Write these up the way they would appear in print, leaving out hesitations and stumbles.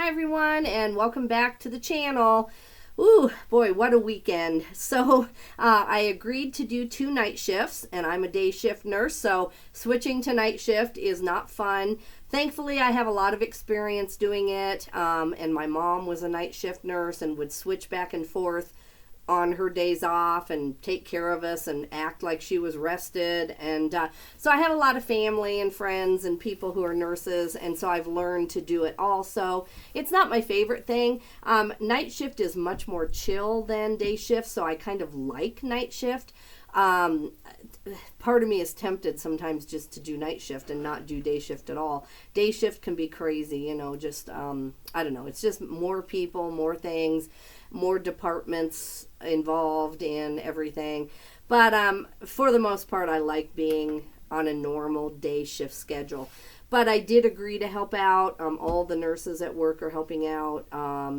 Hi everyone, and welcome back to the channel. Ooh, boy, what a weekend. So I agreed to do 2 night shifts, and I'm a day shift nurse, so switching to night shift is not fun. Thankfully, I have a lot of experience doing it, and my mom was a night shift nurse and would switch back and forth on her days off and take care of us and act like she was rested. And so I have a lot of family and friends and people who are nurses, and so I've learned to do it also. It's not my favorite thing. Night shift is much more chill than day shift, so I kind of like night shift. Part of me is tempted sometimes just to do night shift and not do day shift at all. Day shift can be crazy, just I don't know, it's just more people, more things, more departments involved in everything. But for the most part, I like being on a normal day shift schedule. But I did agree to help out. All the nurses at work are helping out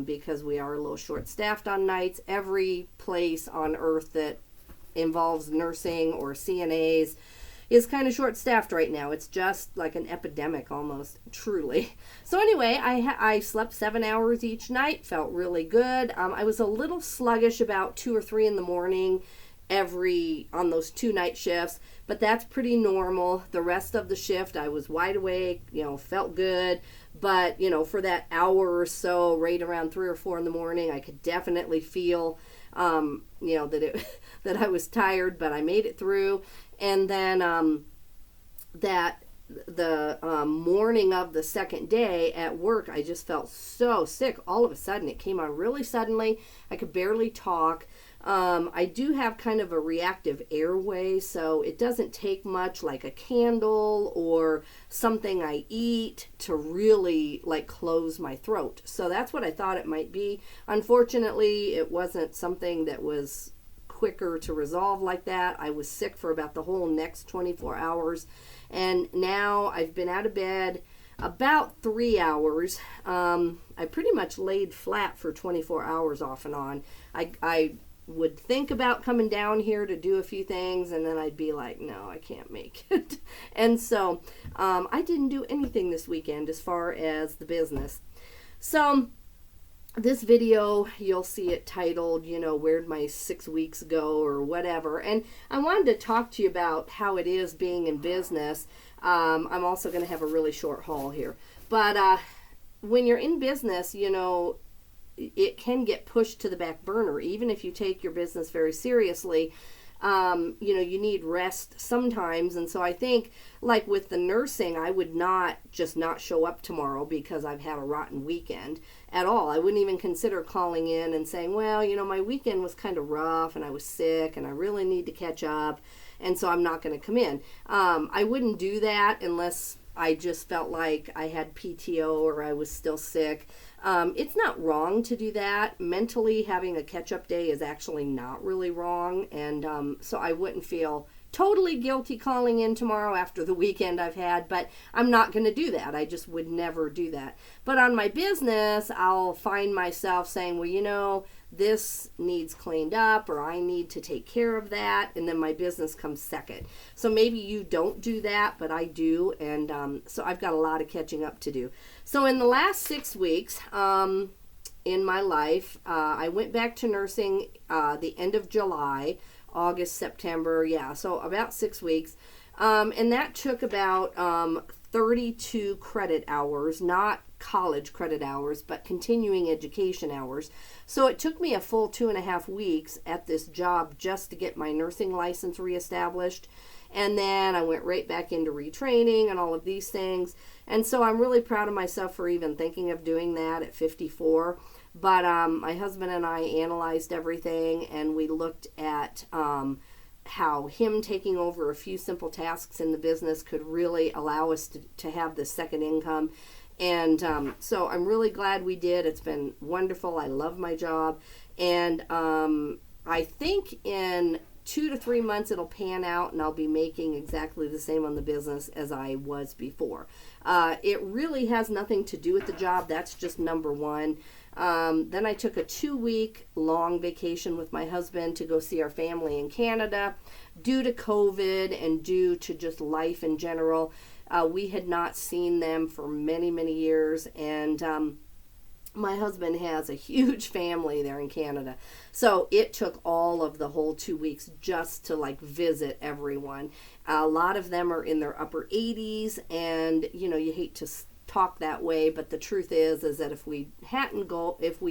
because we are a little short-staffed on nights. Every place on earth that involves nursing or CNAs is kind of short-staffed right now. It's just like an epidemic almost, truly. So anyway, I slept 7 hours each night, felt really good. I was a little sluggish about 2 or 3 in the morning on those 2 night shifts, but that's pretty normal. The rest of the shift, I was wide awake, felt good. But, for that hour or so, right around 3 or 4 in the morning, I could definitely feel, that I was tired, but I made it through. And then the morning of the second day at work, I just felt so sick. All of a sudden, it came on really suddenly. I could barely talk. I do have kind of a reactive airway, so it doesn't take much like a candle or something I eat to really close my throat. So that's what I thought it might be. Unfortunately, it wasn't something that was quicker to resolve like that. I was sick for about the whole next 24 hours, and now I've been out of bed about 3 hours. I pretty much laid flat for 24 hours off and on. I would think about coming down here to do a few things, and then I'd be like, no, I can't make it. And so I didn't do anything this weekend as far as the business. So this video, you'll see it titled, where'd my 6 weeks go or whatever. And I wanted to talk to you about how it is being in business. I'm also going to have a really short haul here. But when you're in business, it can get pushed to the back burner. Even if you take your business very seriously, you need rest sometimes. And so I think, like with the nursing, I would not show up tomorrow because I've had a rotten weekend at all. I wouldn't even consider calling in and saying, well, my weekend was kind of rough and I was sick and I really need to catch up, and so I'm not going to come in. I wouldn't do that unless I just felt like I had PTO or I was still sick. It's not wrong to do that. Mentally, having a catch-up day is actually not really wrong, and so I wouldn't feel totally guilty calling in tomorrow after the weekend I've had, but I'm not going to do that. I just would never do that. But on my business, I'll find myself saying, well, this needs cleaned up, or I need to take care of that, and then my business comes second. So maybe you don't do that, but I do, and so I've got a lot of catching up to do. So in the last 6 weeks in my life, I went back to nursing the end of July, August, September, so about 6 weeks. And that took about 32 credit hours, not college credit hours, but continuing education hours. So it took me a full 2.5 weeks at this job just to get my nursing license reestablished. And then I went right back into retraining and all of these things. And so I'm really proud of myself for even thinking of doing that at 54. But my husband and I analyzed everything, and we looked at how him taking over a few simple tasks in the business could really allow us to have this second income. And so I'm really glad we did. It's been wonderful. I love my job. And I think in 2 to 3 months it'll pan out, and I'll be making exactly the same on the business as I was before. It really has nothing to do with the job. That's just number one. Then I took a 2-week long vacation with my husband to go see our family in Canada. Due to COVID and due to just life in general, we had not seen them for many, many years, and My husband has a huge family there in Canada. So it took all of the whole 2 weeks just to like visit everyone. A lot of them are in their upper 80s, and you hate to talk that way, but the truth is that if we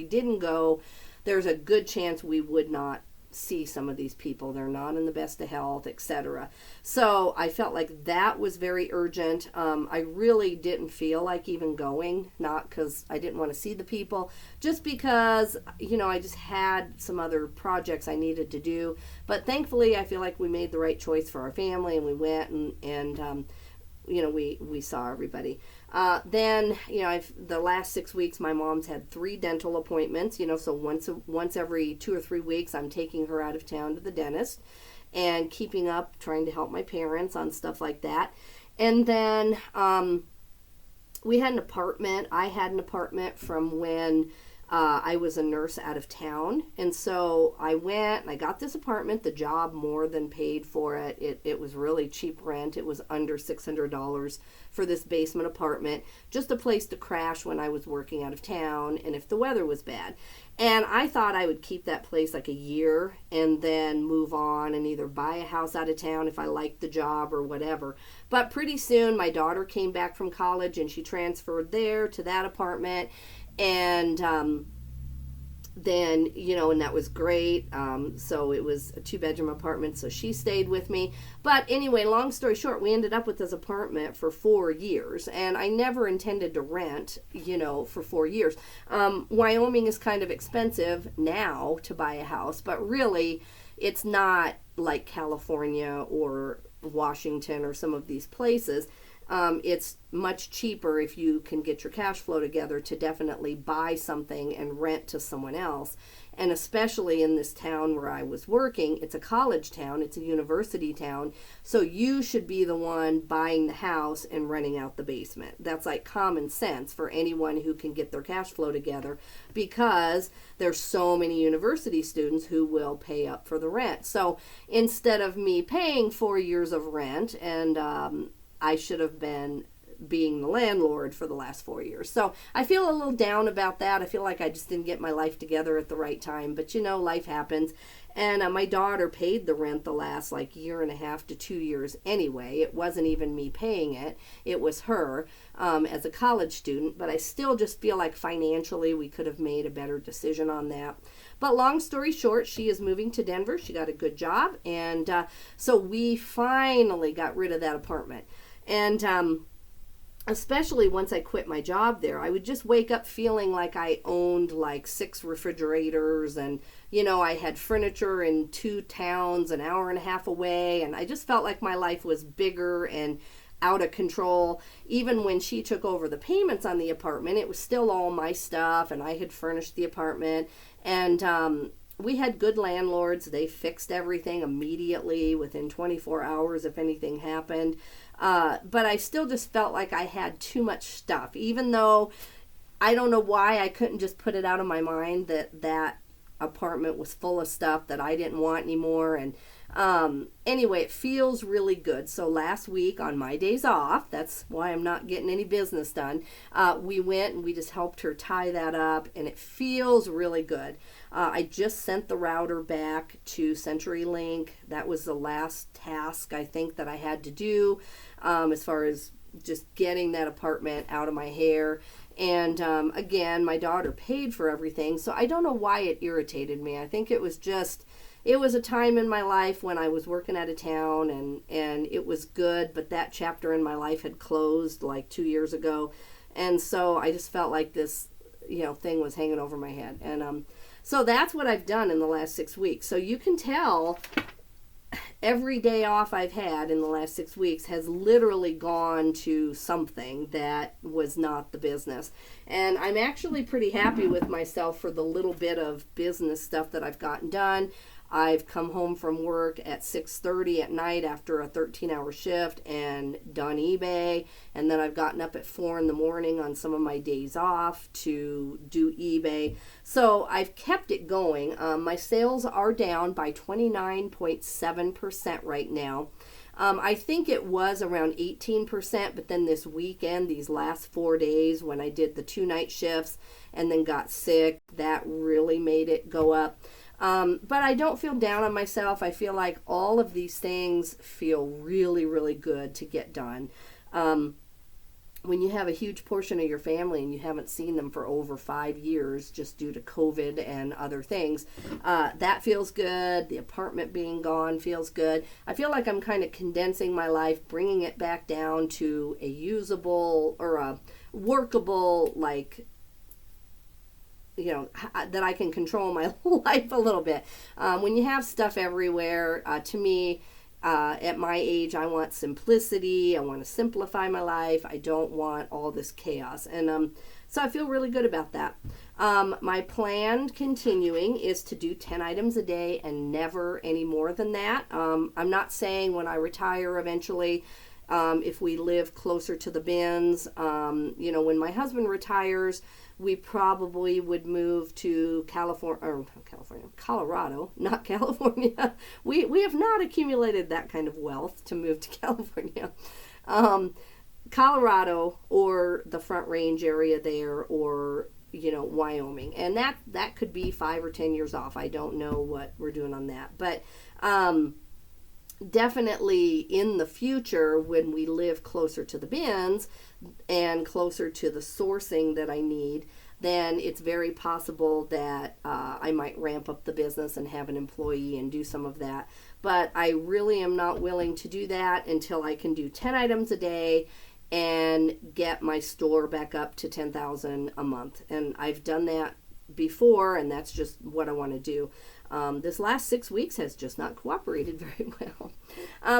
didn't go, there's a good chance we would not see some of these people. They're not in the best of health, etc. So I felt like that was very urgent. I really didn't feel like even going, not because I didn't want to see the people, just because I just had some other projects I needed to do. But thankfully I feel like we made the right choice for our family, and we went and we saw everybody. Then the last 6 weeks my mom's had 3 dental appointments, so once every 2 or 3 weeks I'm taking her out of town to the dentist and keeping up, trying to help my parents on stuff like that. And then we had an apartment. I had an apartment from when I was a nurse out of town, and so I went and I got this apartment. The job more than paid for it. It was really cheap rent. It was under $600 for this basement apartment, just a place to crash when I was working out of town and if the weather was bad. And I thought I would keep that place like a year and then move on and either buy a house out of town if I liked the job or whatever. But pretty soon my daughter came back from college and she transferred there to that apartment. And then, and that was great. So it was a 2-bedroom apartment, so she stayed with me. But anyway, long story short, we ended up with this apartment for 4 years, and I never intended to rent, for 4 years. Wyoming is kind of expensive now to buy a house, but really it's not like California or Washington or some of these places. It's much cheaper if you can get your cash flow together to definitely buy something and rent to someone else. And especially in this town where I was working, it's a college town, it's a university town, so you should be the one buying the house and renting out the basement. That's like common sense for anyone who can get their cash flow together, because there's so many university students who will pay up for the rent. So instead of me paying 4 years of rent, and I should have been being the landlord for the last 4 years. So I feel a little down about that. I feel like I just didn't get my life together at the right time. But life happens. And my daughter paid the rent the last year and a half to 2 years anyway. It wasn't even me paying it. It was her as a college student. But I still just feel like financially we could have made a better decision on that. But long story short, she is moving to Denver. She got a good job. And so we finally got rid of that apartment. And especially once I quit my job there, I would just wake up feeling like I owned 6 refrigerators, and I had furniture in 2 towns an hour and a half away, and I just felt like my life was bigger and out of control. Even when she took over the payments on the apartment, it was still all my stuff, and I had furnished the apartment. And we had good landlords. They fixed everything immediately within 24 hours if anything happened. But I still just felt like I had too much stuff, even though I don't know why I couldn't just put it out of my mind that apartment was full of stuff that I didn't want anymore. And anyway, it feels really good. So last week on my days off, that's why I'm not getting any business done, we went and we just helped her tie that up, and it feels really good. I just sent the router back to CenturyLink. That was the last task I think that I had to do as far as just getting that apartment out of my hair. And again, my daughter paid for everything, so I don't know why it irritated me. I think it was a time in my life when I was working out of town, and it was good, but that chapter in my life had closed 2 years ago. And so I just felt like this, thing was hanging over my head. And so that's what I've done in the last 6 weeks. So you can tell every day off I've had in the last 6 weeks has literally gone to something that was not the business. And I'm actually pretty happy with myself for the little bit of business stuff that I've gotten done. I've come home from work at 6:30 at night after a 13-hour shift and done eBay. And then I've gotten up at 4 in the morning on some of my days off to do eBay. So I've kept it going. My sales are down by 29.7% right now. I think it was around 18%, but then this weekend, these last 4 days when I did the 2 night shifts and then got sick, that really made it go up. But I don't feel down on myself. I feel like all of these things feel really, really good to get done. When you have a huge portion of your family and you haven't seen them for over 5 years just due to COVID and other things, that feels good. The apartment being gone feels good. I feel like I'm kind of condensing my life, bringing it back down to a usable or a workable, like, that I can control my life a little bit. When you have stuff everywhere, to me, at my age, I want simplicity. I want to simplify my life. I don't want all this chaos. And so I feel really good about that. My plan continuing is to do 10 items a day and never any more than that. I'm not saying when I retire eventually, if we live closer to the bins, when my husband retires, we probably would move to Colorado, not California. We have not accumulated that kind of wealth to move to California. Colorado or the Front Range area there, or Wyoming, and that could be 5 or 10 years off. I don't know what we're doing on that, but definitely in the future, when we live closer to the bins and closer to the sourcing that I need, then it's very possible that I might ramp up the business and have an employee and do some of that. But I really am not willing to do that until I can do 10 items a day and get my store back up to 10,000 a month. And I've done that before, and that's just what I want to do. This last 6 weeks has just not cooperated very well.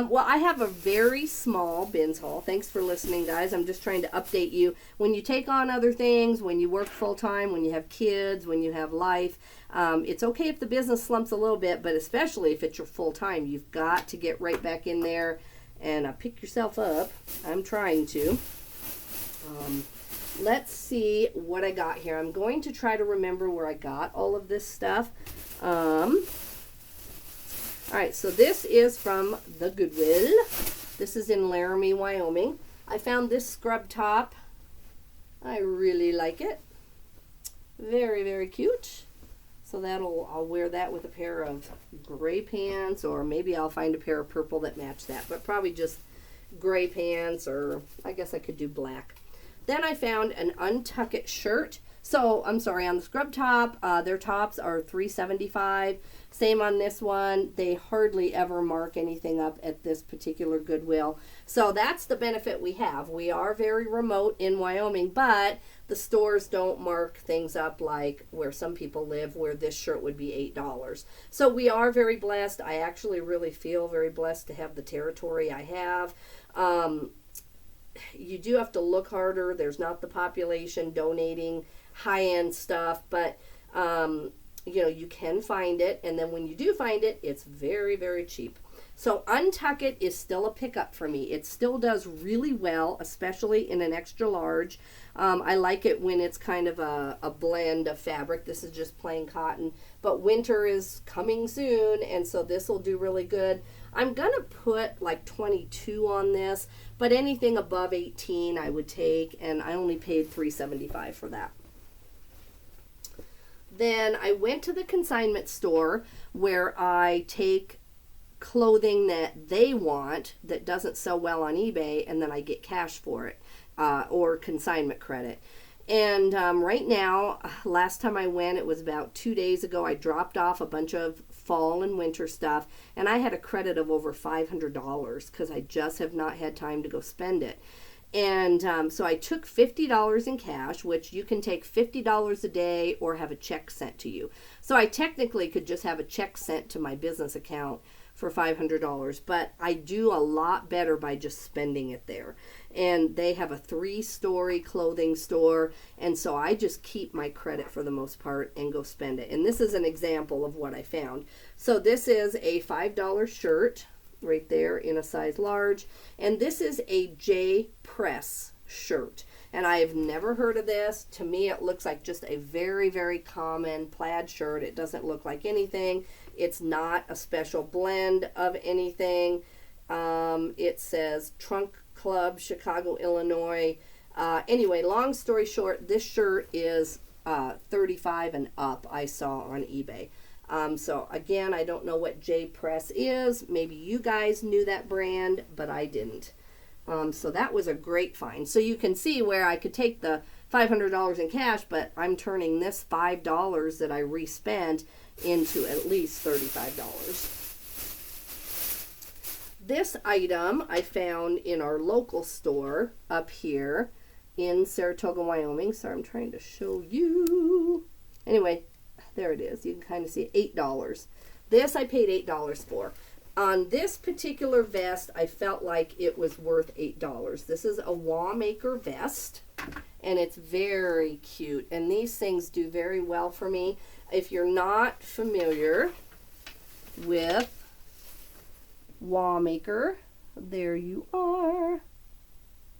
Well, I have a very small bins haul. Thanks for listening, guys. I'm just trying to update you. When you take on other things, when you work full-time, when you have kids, when you have life, it's okay if the business slumps a little bit, but especially if it's your full-time, you've got to get right back in there and pick yourself up. I'm trying to. Let's see what I got here. I'm going to try to remember where I got all of this stuff. All right, so this is from the Goodwill. This is in Laramie, Wyoming. I found this scrub top. I really like it. Very, very cute. So I'll wear that with a pair of gray pants, or maybe I'll find a pair of purple that match that, but probably just gray pants, or I guess I could do black. Then I found an Untuck It shirt. So, I'm sorry, on the scrub top, their tops are $3.75. Same on this one. They hardly ever mark anything up at this particular Goodwill. So that's the benefit we have. We are very remote in Wyoming, but the stores don't mark things up like where some people live, where this shirt would be $8. So we are very blessed. I actually really feel very blessed to have the territory I have. You do have to look harder. There's not the population donating high-end stuff, but you can find it, and then when you do find it, it's very, very cheap. So Untuck It is still a pickup for me. It still does really well, especially in an extra large. I like it when it's kind of a blend of fabric. This is just plain cotton, but winter is coming soon, and so this will do really good. I'm gonna put like 22 on this, but anything above 18 I would take, and I only paid $3.75 for that. Then I went to the consignment store where I take clothing that they want that doesn't sell well on eBay, and then I get cash for it, or consignment credit. And right now, last time I went, it was about 2 days ago, I dropped off a bunch of fall and winter stuff, and I had a credit of over $500 because I just have not had time to go spend it. And so I took $50 in cash, which you can take $50 a day or have a check sent to you. So I technically could just have a check sent to my business account for $500, but I do a lot better by just spending it there. And they have a 3-story clothing store, and so I just keep my credit for the most part and go spend it. And this is an example of what I found. So this is a $5 shirt right there in a size large, and this is a J Press shirt, and I have never heard of this. To me, it looks like just a very, very common plaid shirt. It doesn't look like anything. It's not a special blend of anything. It says Trunk Club, Chicago, Illinois. Anyway, long story short, this shirt is 35 and up, I saw on eBay. So again, I don't know what J Press is. Maybe you guys knew that brand, but I didn't. So that was a great find. So you can see where I could take the $500 in cash, but I'm turning this $5 that I respent into at least $35. This item I found in our local store up here in Saratoga, Wyoming. Sorry, I'm trying to show you. Anyway, there it is. You can kind of see it, $8. This I paid $8 for. On this particular vest, I felt like it was worth $8. This is a Wawmaker vest, and it's very cute. And these things do very well for me. If you're not familiar with Wawmaker, there you are.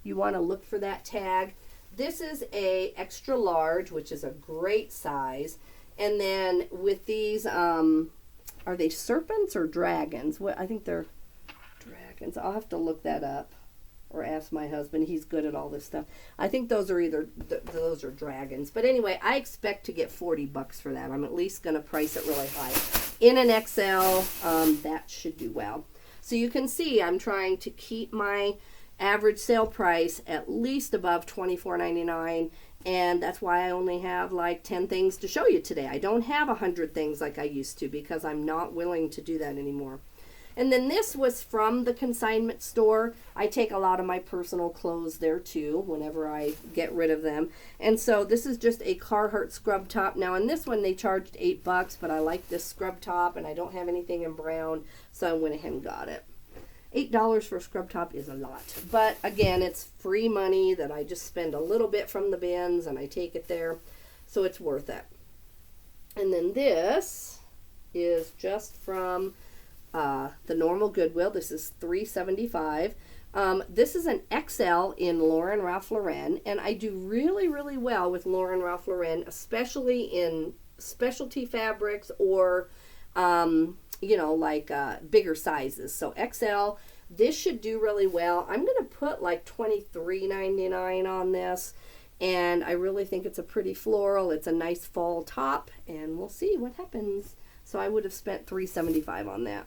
You want to look for that tag. This is a extra large, which is a great size. And then with these, are they serpents or dragons? What, I think they're dragons. I'll have to look that up or ask my husband. He's good at all this stuff. I think those are either those are dragons. But anyway, I expect to get $40 for that. I'm at least going to price it really high. In an XL, that should do well. So you can see I'm trying to keep my average sale price at least above $24.99, and that's why I only have like 10 things to show you today. I don't have 100 things like I used to because I'm not willing to do that anymore. And then this was from the consignment store. I take a lot of my personal clothes there too whenever I get rid of them. And so this is just a Carhartt scrub top. Now in this one they charged $8, but I like this scrub top and I don't have anything in brown, so I went ahead and got it. $8 for a scrub top is a lot. But again, it's free money that I just spend a little bit from the bins and I take it there. So it's worth it. And then this is just from the normal Goodwill. This is $3.75. This is an XL in Lauren Ralph Lauren, and I do really, really well with Lauren Ralph Lauren, especially in specialty fabrics or, you know, like bigger sizes. So XL, this should do really well. I'm going to put like $23.99 on this, and I really think it's a pretty floral. It's a nice fall top, and we'll see what happens. So I would have spent $3.75 on that.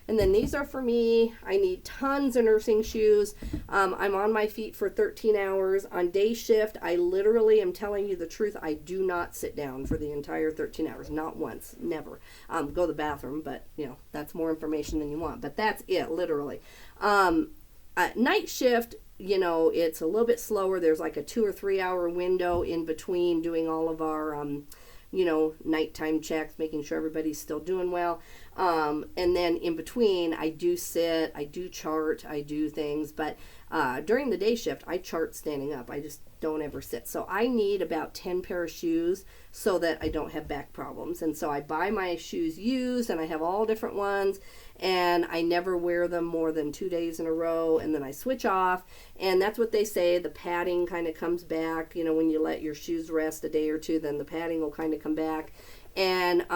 And then these are for me. I need tons of nursing shoes. I'm on my feet for 13 hours. On day shift, I literally am telling you the truth. I do not sit down for the entire 13 hours. Not once. Never. Go to the bathroom, but, you know, that's more information than you want. But that's it, literally. At night shift, you know, it's a little bit slower. There's like a 2 or 3 hour window in between doing all of our you know, nighttime checks, making sure everybody's still doing well. And then in between, I do sit, I do chart, I do things. But during the day shift, I chart standing up. I just don't ever sit. So I need about 10 pair of shoes so that I don't have back problems. And so I buy my shoes used, and I have all different ones. And I never wear them more than 2 days in a row, and then I switch off. And that's what they say, the padding kind of comes back. You know, when you let your shoes rest a day or two, then the padding will kind of come back. And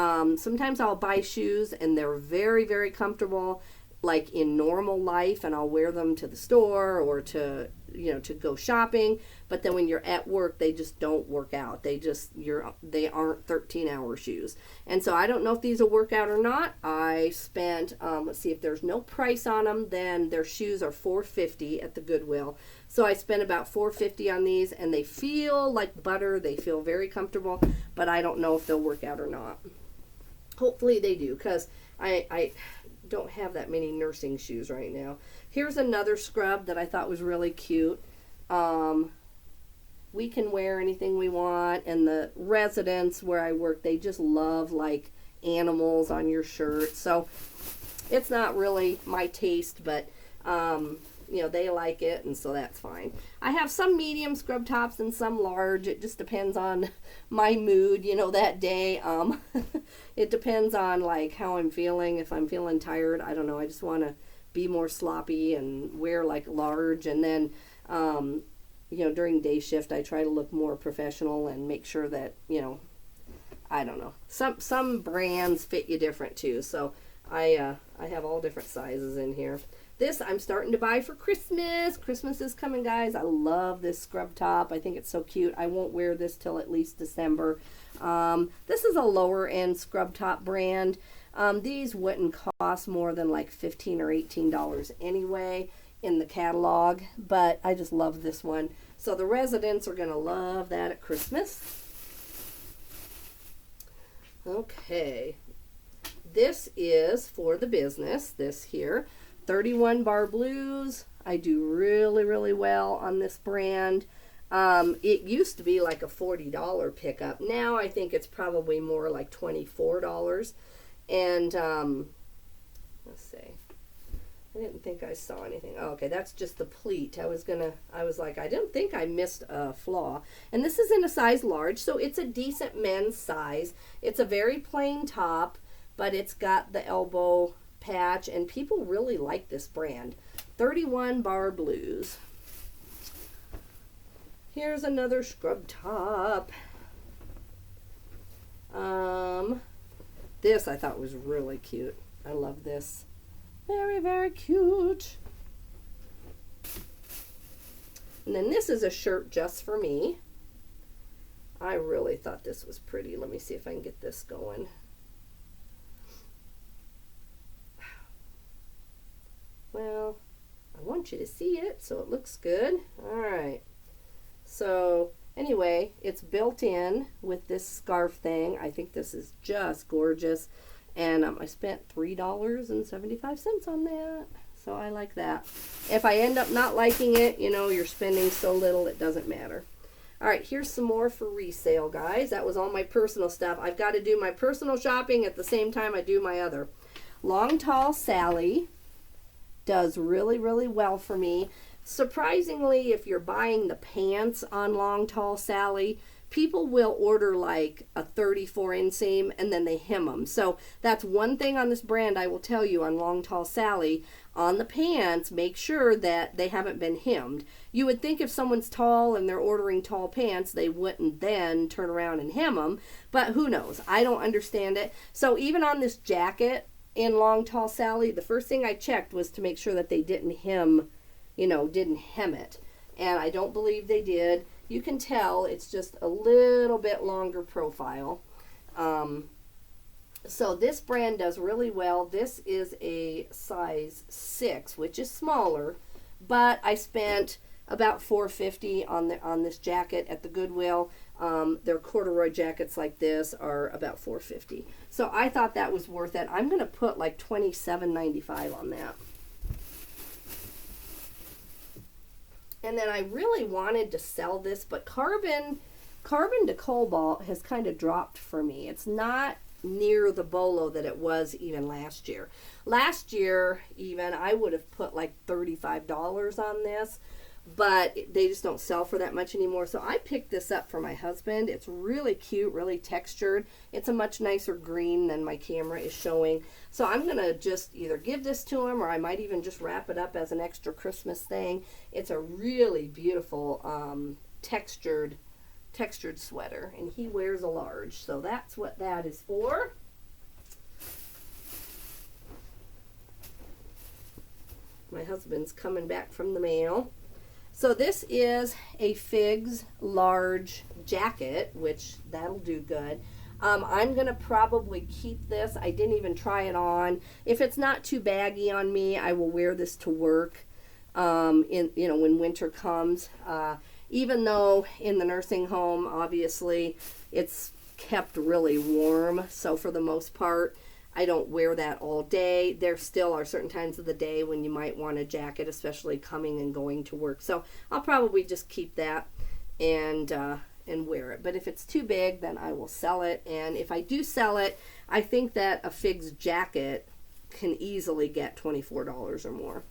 sometimes I'll buy shoes, and they're very, very comfortable, like in normal life, and I'll wear them to the store or to, you know, to go shopping. But then when you're at work, they just don't work out. They aren't 13-hour shoes. And so I don't know if these will work out or not. I spent, let's see, if there's no price on them, then their shoes are $4.50 at the Goodwill. So I spent about $4.50 on these, and they feel like butter. They feel very comfortable, but I don't know if they'll work out or not. Hopefully they do, because I don't have that many nursing shoes right now. Here's another scrub that I thought was really cute. We can wear anything we want, and the residents where I work, they just love like animals on your shirt. So it's not really my taste, but you know, they like it, and so that's fine. I have some medium scrub tops and some large. It just depends on my mood, you know, that day. It depends on like how I'm feeling. If I'm feeling tired, I don't know, I just want to be more sloppy and wear like large. And then you know, during day shift, I try to look more professional and make sure that, you know, I don't know, some brands fit you different too. So I have all different sizes in here. This I'm starting to buy for Christmas. Christmas is coming, guys. I love this scrub top. I think it's so cute. I won't wear this till at least December. This is a lower end scrub top brand. These wouldn't cost more than like $15 or $18 anyway in the catalog, but I just love this one. So the residents are going to love that at Christmas. Okay, this is for the business, this here, 31 Bar Blues. I do really, really well on this brand. It used to be like a $40 pickup. Now I think it's probably more like $24. And let's see. I didn't think I saw anything. Oh, okay, that's just the pleat. I was like, I didn't think I missed a flaw. And this is in a size large, so it's a decent men's size. It's a very plain top, but it's got the elbow patch, and people really like this brand. 31 Bar Blues. Here's another scrub top. This I thought was really cute. I love this. Very, very cute. And then this is a shirt just for me. I really thought this was pretty. Let me see if I can get this going. Well, I want you to see it so it looks good. All right. So anyway, it's built in with this scarf thing. I think this is just gorgeous. And I spent $3.75 on that. So I like that. If I end up not liking it, you know, you're spending so little, it doesn't matter. All right, here's some more for resale, guys. That was all my personal stuff. I've got to do my personal shopping at the same time I do my other. Long Tall Sally does really, really well for me. Surprisingly, if you're buying the pants on Long Tall Sally, people will order like a 34 inseam and then they hem them. So that's one thing on this brand I will tell you on Long Tall Sally. On the pants, make sure that they haven't been hemmed. You would think if someone's tall and they're ordering tall pants, they wouldn't then turn around and hem them. But who knows? I don't understand it. So even on this jacket in Long Tall Sally, the first thing I checked was to make sure that they didn't hem, didn't hem it. And I don't believe they did. You can tell it's just a little bit longer profile. So this brand does really well. This is a size 6, which is smaller, but I spent about $4.50 on this jacket at the Goodwill. Their corduroy jackets like this are about $4.50. So I thought that was worth it. I'm going to put like $27.95 on that. And then I really wanted to sell this, but carbon to cobalt has kind of dropped for me. It's not near the bolo that it was even last year. Last year, even, I would have put like $35 on this, but they just don't sell for that much anymore. So I picked this up for my husband. It's really cute, really textured. It's a much nicer green than my camera is showing. So I'm going to just either give this to him, or I might even just wrap it up as an extra Christmas thing. It's a really beautiful textured sweater, and he wears a large. So that's what that is for. My husband's coming back from the mail. So this is a Figs large jacket, which that'll do good. I'm going to probably keep this. I didn't even try it on. If it's not too baggy on me, I will wear this to work when winter comes. Even though in the nursing home, obviously, it's kept really warm. So for the most part, I don't wear that all day. There still are certain times of the day when you might want a jacket, especially coming and going to work. So I'll probably just keep that and wear it. But if it's too big, then I will sell it. And if I do sell it, I think that a Figs jacket can easily get $24 or more.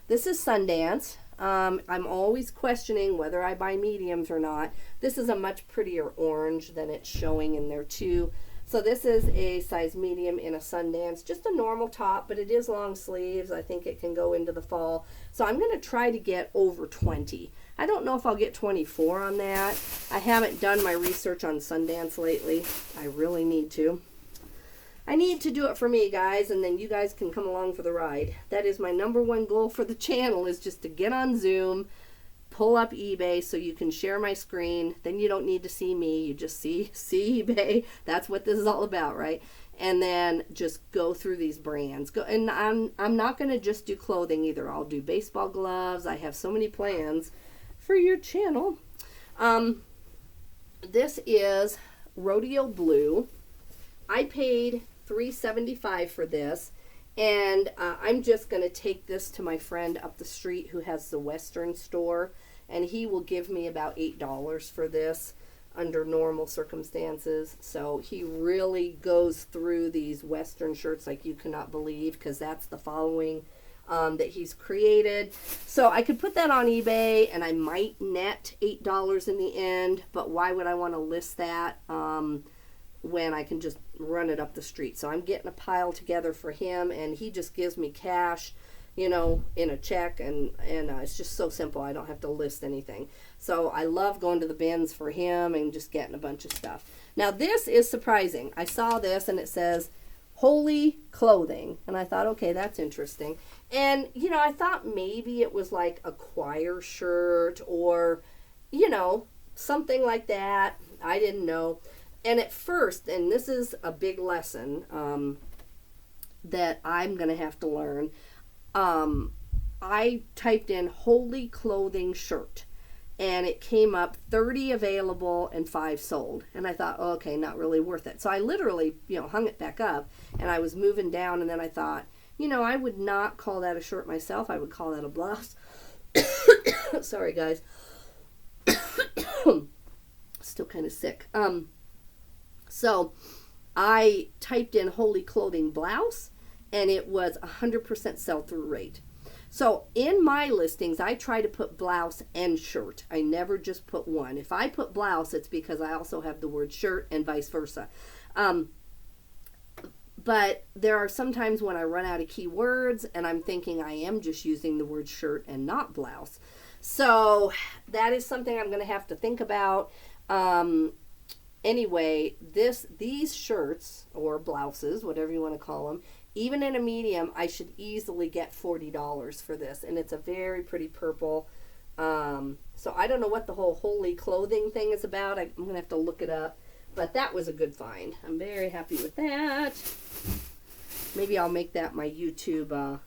This is Sundance. I'm always questioning whether I buy mediums or not. This is a much prettier orange than it's showing in there too. So this is a size medium in a Sundance, just a normal top, but it is long sleeves. I think it can go into the fall. So I'm going to try to get over 20. I don't know if I'll get 24 on that. I haven't done my research on Sundance lately. I really need to. I need to do it for me, guys, and then you guys can come along for the ride. That is my #1 goal for the channel, is just to get on Zoom, pull up eBay so you can share my screen. Then you don't need to see me. You just see eBay. That's what this is all about, right? And then just go through these brands. And I'm not going to just do clothing either. I'll do baseball gloves. I have so many plans for your channel. This is Rodeo Blue. I paid $3.75 for this, and I'm just going to take this to my friend up the street who has the Western store, and he will give me about $8 for this under normal circumstances. So he really goes through these Western shirts like you cannot believe, because that's the following that he's created. So I could put that on eBay and I might net $8 in the end, but why would I want to list that when I can just run it up the street? So I'm getting a pile together for him, and he just gives me cash, you know, in a check, and it's just so simple. I don't have to list anything. So I love going to the bins for him and just getting a bunch of stuff. Now this is surprising. I saw this and it says Holy Clothing, and I thought, okay, that's interesting. And you know, I thought maybe it was like a choir shirt or, you know, something like that. I didn't know. And at first, and this is a big lesson that I'm going to have to learn, I typed in Holy Clothing shirt, and it came up 30 available and 5 sold. And I thought, oh, okay, not really worth it. So I literally, you know, hung it back up, and I was moving down, and then I thought, you know, I would not call that a shirt myself. I would call that a blouse. Sorry, guys. Still kind of sick. So I typed in Holy Clothing blouse, and it was 100% sell-through rate. So in my listings, I try to put blouse and shirt. I never just put one. If I put blouse, it's because I also have the word shirt, and vice versa. But there are some times when I run out of keywords and I'm thinking I am just using the word shirt and not blouse. So that is something I'm going to have to think about. Anyway, these shirts or blouses, whatever you want to call them, even in a medium, I should easily get $40 for this. And it's a very pretty purple. So I don't know what the whole Holy Clothing thing is about. I'm going to have to look it up. But that was a good find. I'm very happy with that. Maybe I'll make that my YouTube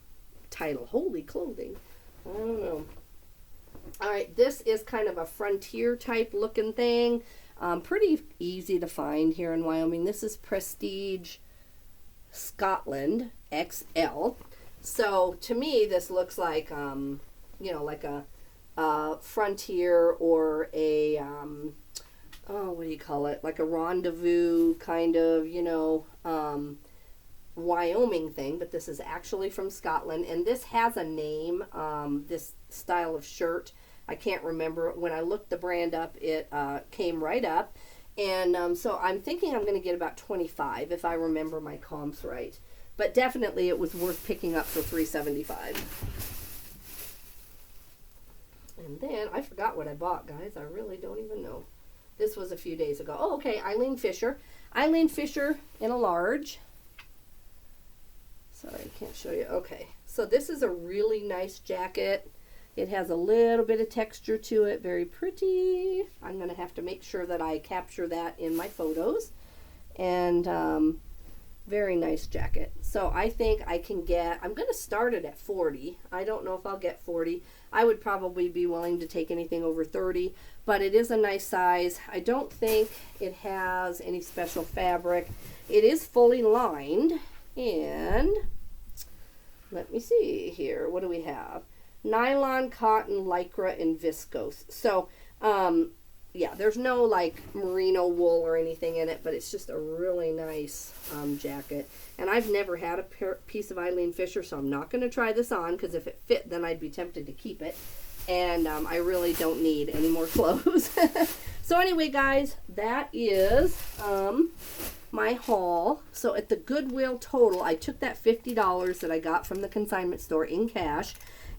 title, Holy Clothing. I don't know. All right, this is kind of a frontier type looking thing. Pretty easy to find here in Wyoming. This is Prestige Scotland XL. So to me, this looks like, you know, like a frontier or a, oh, what do you call it? Like a rendezvous kind of, you know, Wyoming thing, but this is actually from Scotland, and this has a name, this style of shirt. I can't remember. When I looked the brand up, it came right up, and so I'm thinking I'm going to get about 25 if I remember my comps right, but definitely it was worth picking up for $3.75. And then I forgot what I bought, guys. I really don't even know. This was a few days ago. Oh, okay, Eileen Fisher. Eileen Fisher in a large. Sorry, I can't show you. Okay, so this is a really nice jacket. It has a little bit of texture to it. Very pretty. I'm going to have to make sure that I capture that in my photos. And very nice jacket. So I think I can get, I'm going to start it at 40. I don't know if I'll get 40. I would probably be willing to take anything over 30, but it is a nice size. I don't think it has any special fabric. It is fully lined, and let me see here. What do we have? Nylon, cotton, lycra, and viscose. So, yeah, there's no like merino wool or anything in it, but it's just a really nice jacket. And I've never had a piece of Eileen Fisher, so I'm not going to try this on, because if it fit, then I'd be tempted to keep it. And I really don't need any more clothes. So anyway, guys, that is my haul. So at the Goodwill total, I took that $50 that I got from the consignment store in cash,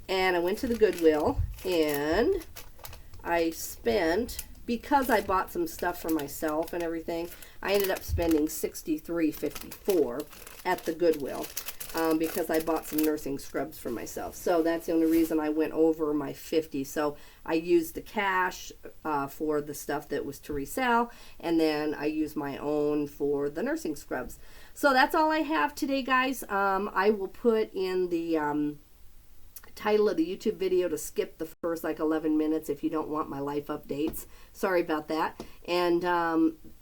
and I went to the Goodwill, and I spent because I bought some stuff for myself and everything, I ended up spending $63.54 at the Goodwill. Because I bought some nursing scrubs for myself. So that's the only reason I went over my 50. So I used the cash for the stuff that was to resell, and then I used my own for the nursing scrubs. So that's all I have today, guys. I will put in the title of the YouTube video to skip the first like 11 minutes if you don't want my life updates. Sorry about that. And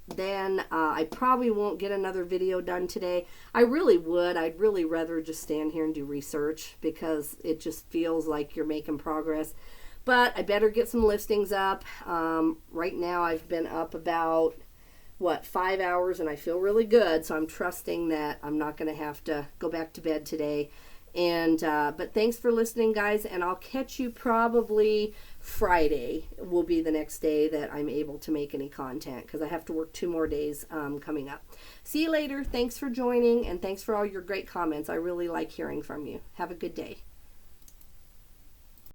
then I probably won't get another video done today. I really would. I'd really rather just stand here and do research because it just feels like you're making progress. But I better get some listings up. Right now I've been up about, 5 hours, and I feel really good. So I'm trusting that I'm not going to have to go back to bed today. And but thanks for listening, guys, and I'll catch you probably Friday will be the next day that I'm able to make any content because I have to work 2 more days coming up. See you later. Thanks for joining, and thanks for all your great comments. I really like hearing from you. Have a good day.